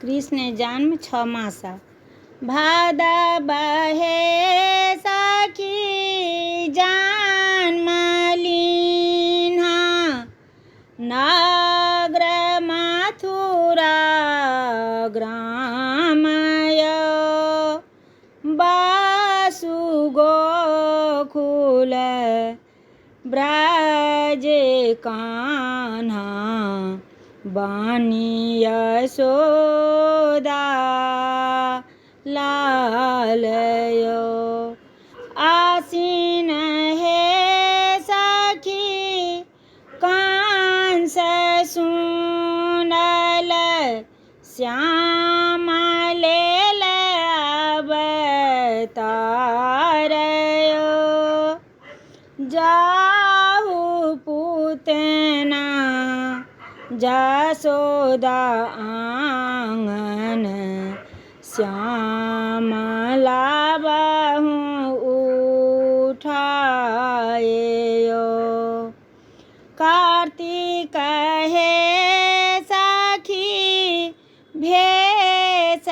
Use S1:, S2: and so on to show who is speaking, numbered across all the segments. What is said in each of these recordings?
S1: कृष्ण जन्म 6 मासा। भादा बहे सखी जन्म लीन्हा, नगर मथुरा ग्रामय, बासु गोकुल ब्रज कान्हा, बानी यशोदा लालयो। आसीन हे सखी कंस सुनल, श्याम लेल अवतारयो। जाहु पूतना जसोदा आंगन, श्याम लाबहु उठाएयो। कार्तिक हे सखी भेष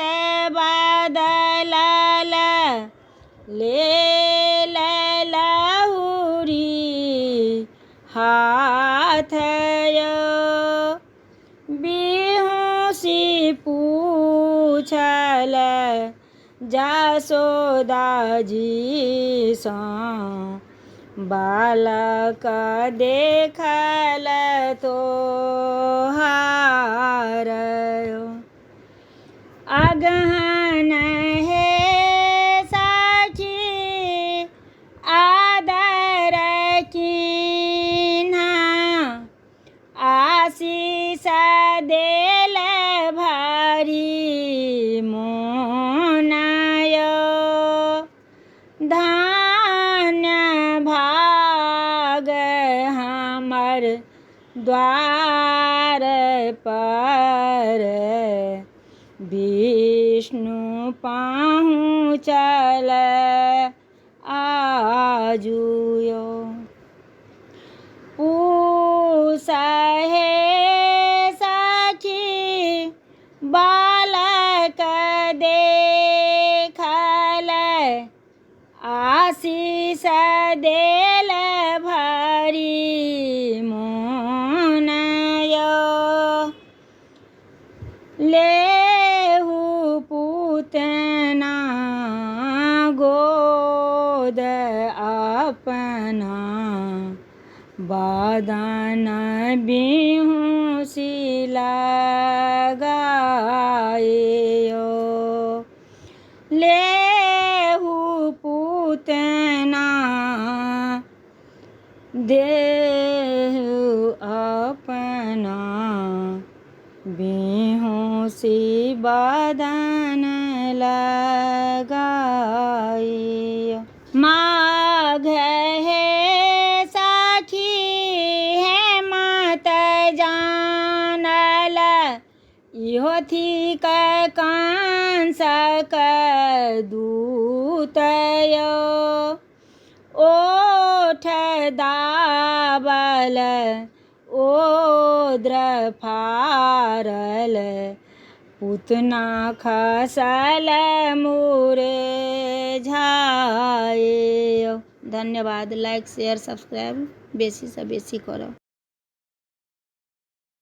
S1: बदलल, लेल लहुरी हाथयो। बिहुसी पूछल जसोदा जी सँ, बालक देखल तोहारयो। अगहन हे सखी आदर कीन्हा, आशीष देल भरी मोनयो। धन्य भाग हमर द्वार पर, विष्णु पहुँचल आजुयो। पूस हे सखी बालक देखल, आशीष देल भरी मोनयो। लेहु पूतना गोद अपना, बदन बिहुसी लगाएयो। लेहु पूतना देहु अपना, बिहुसी बदन लगाएयो। माघ हे सखी हेमत जानल, इहो थिक कंसक दूतयो। ओठ दाबल ओद्र फारल, पूतना खसल मुरझाएयो। धन्यवाद। लाइक शेयर सब्सक्राइब बेसी से बेसी करो।